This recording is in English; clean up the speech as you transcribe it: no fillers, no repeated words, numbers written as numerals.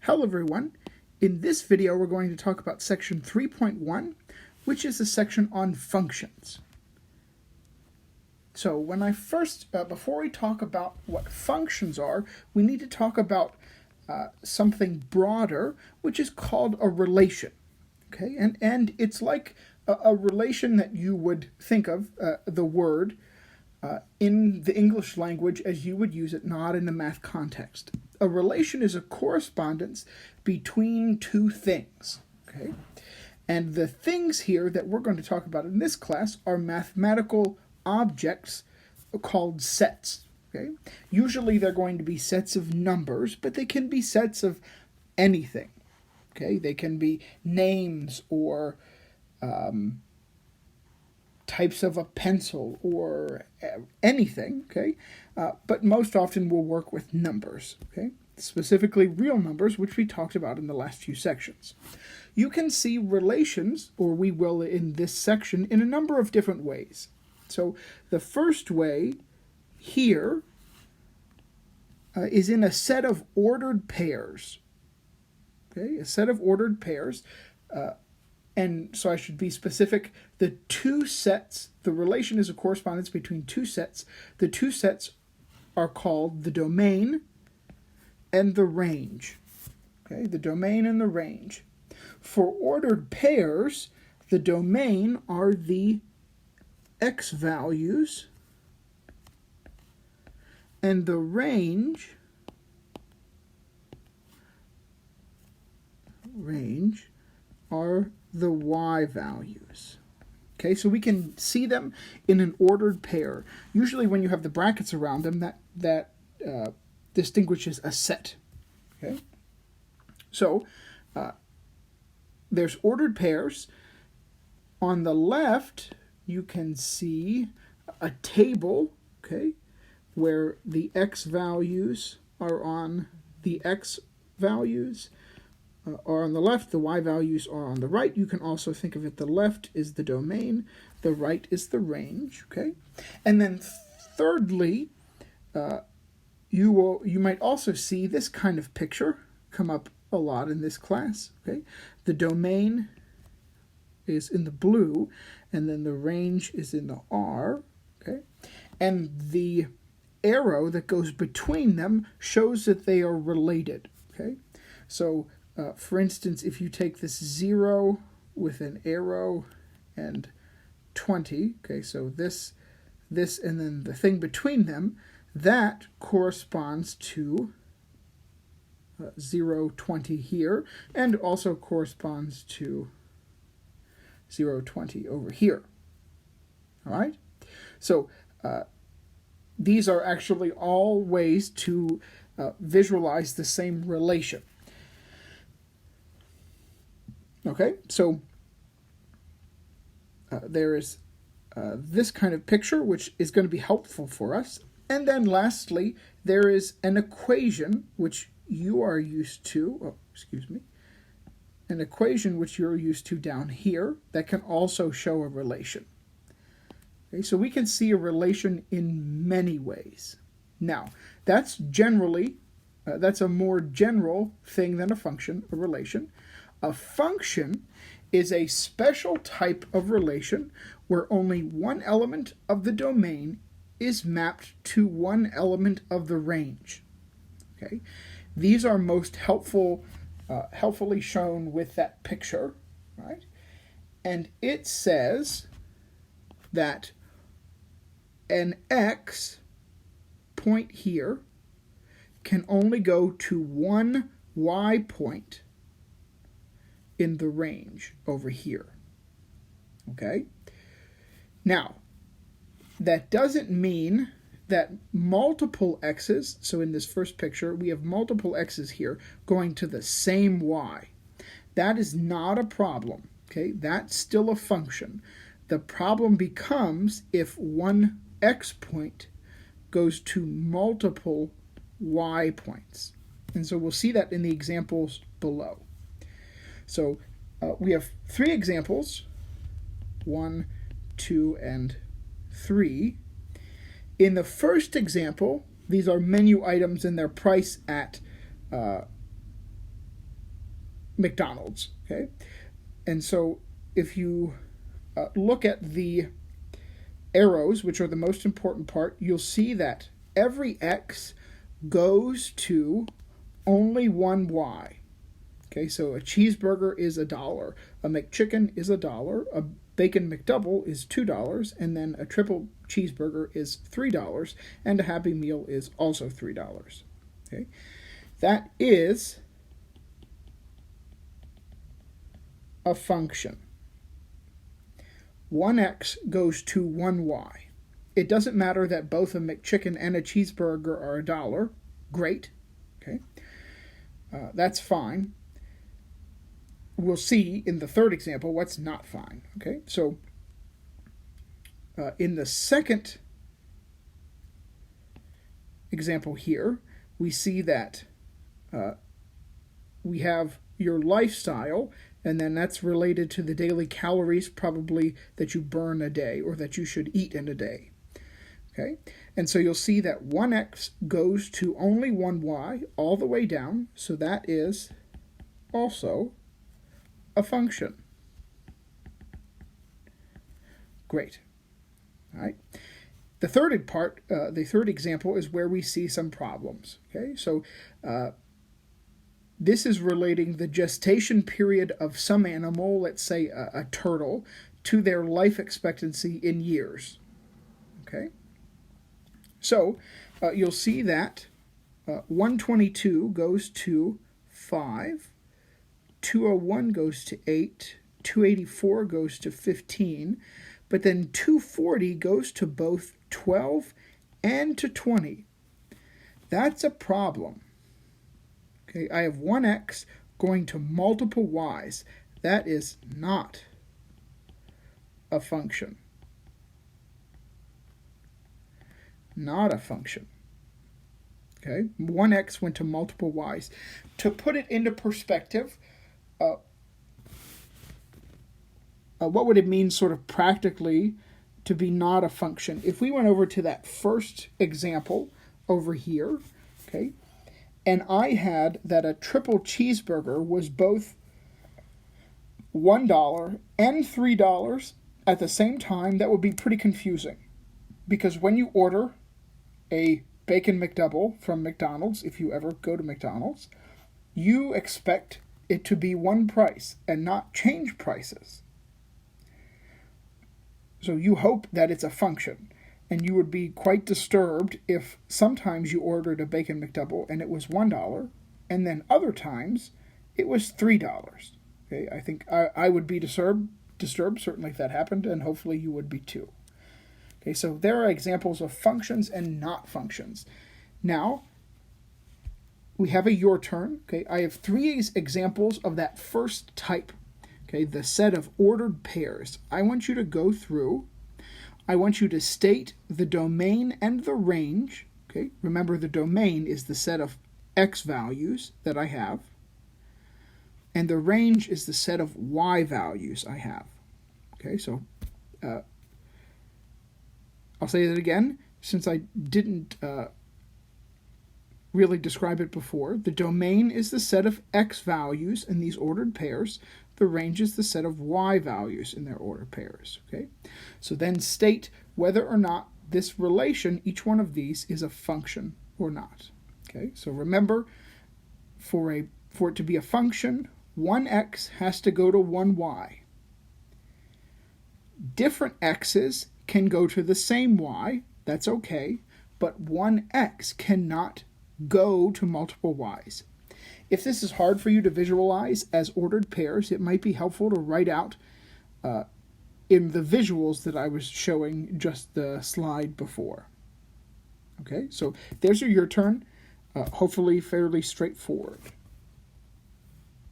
Hello everyone. In this video we're going to talk about section 3.1, which is a section on functions. So when I first, before we talk about what functions are, we need to talk about something broader, which is called a relation. Okay, and it's like a relation that you would think of the word in the English language as you would use it, not in a math context. A relation is a correspondence between two things. Okay, and the things here that we're going to talk about in this class are mathematical objects called sets. Okay, usually they're going to be sets of numbers, but they can be sets of anything. Okay, they can be names or types of a pencil or anything, okay? But most often we'll work with numbers, okay? Specifically real numbers, which we talked about in the last few sections. You can see relations, or we will in this section, in a number of different ways. So the first way here is in a set of ordered pairs, okay? A set of ordered pairs. And so I should be specific. The two sets, the relation is a correspondence between two sets. The two sets are called the domain and the range. Okay, the domain and the range. For ordered pairs, the domain are the x values, and the range are the y values. Okay, so we can see them in an ordered pair. Usually when you have the brackets around them, that distinguishes a set. Okay, so there's ordered pairs. On the left, you can see a table, okay, where the x values are on the x values, are on the left, the y values are on the right. You can also think of it, the left is the domain, the right is the range, okay? And then thirdly, you might also see this kind of picture come up a lot in this class, okay? The domain is in the blue, and then the range is in the R, okay? And the arrow that goes between them shows that they are related, okay? So for instance, if you take this 0 with an arrow and 20, okay, so this, and then the thing between them, that corresponds to 0, 20 here, and also corresponds to 0, 20 over here. All right? So these are actually all ways to visualize the same relation. Okay, so there is this kind of picture, which is going to be helpful for us. And then lastly, there is an equation, which you are used to, an equation which you're used to down here that can also show a relation. Okay, so we can see a relation in many ways. Now, that's generally, that's a more general thing than a function, a relation. A function is a special type of relation where only one element of the domain is mapped to one element of the range. Okay, these are most helpfully shown with that picture, right? And it says that an x point here can only go to one y point in the range over here. Okay? Now, that doesn't mean that multiple x's, so in this first picture, we have multiple x's here going to the same y. That is not a problem. Okay? That's still a function. The problem becomes if one x point goes to multiple y points. And so we'll see that in the examples below. So we have three examples, 1, 2, and 3. In the first example, these are menu items and their price at McDonald's, okay? And so if you look at the arrows, which are the most important part, you'll see that every X goes to only one Y. Okay, so a cheeseburger is $1, a McChicken is $1, a Bacon McDouble is $2, and then a triple cheeseburger is $3, and a Happy Meal is also $3. Okay, that is a function. 1x goes to 1y. It doesn't matter that both a McChicken and a cheeseburger are $1. Great. Okay, that's fine. We'll see in the third example what's not fine. Okay, so in the second example here, we see that we have your lifestyle, and then that's related to the daily calories probably that you burn a day or that you should eat in a day. Okay, and so you'll see that 1x goes to only 1y all the way down, so that is also a function. Great. All right. The third example is where we see some problems. Okay, so this is relating the gestation period of some animal, let's say a turtle, to their life expectancy in years. Okay, so you'll see that 122 goes to 5, 201 goes to 8, 284 goes to 15, but then 240 goes to both 12 and to 20. That's a problem. Okay, I have 1x going to multiple y's. That is not a function. Not a function. Okay, 1x went to multiple y's. To put it into perspective, what would it mean sort of practically to be not a function? If we went over to that first example over here, okay, and I had that a triple cheeseburger was both $1 and $3 at the same time, that would be pretty confusing. Because when you order a Bacon McDouble from McDonald's, if you ever go to McDonald's, you expect it to be one price and not change prices. So you hope that it's a function, and you would be quite disturbed if sometimes you ordered a Bacon McDouble and it was $1, and then other times it was $3. Okay, I think I would be disturbed certainly if that happened, and hopefully you would be too. Okay, so there are examples of functions and not functions. Now, we have a your turn. Okay, I have 3 examples of that first type. Okay, the set of ordered pairs. I want you to go through. I want you to state the domain and the range. Okay, remember the domain is the set of x values that I have, and the range is the set of y values I have. Okay, so I'll say that again since I didn't really describe it before. The domain is the set of x values in these ordered pairs. The range is the set of y values in their ordered pairs. Okay, so then state whether or not this relation, each one of these, is a function or not. Okay, so remember, for it to be a function, 1x has to go to 1y. Different x's can go to the same y. That's okay, but 1x cannot go to multiple y's. If this is hard for you to visualize as ordered pairs, it might be helpful to write out in the visuals that I was showing just the slide before. Okay, so there's your turn. Hopefully fairly straightforward.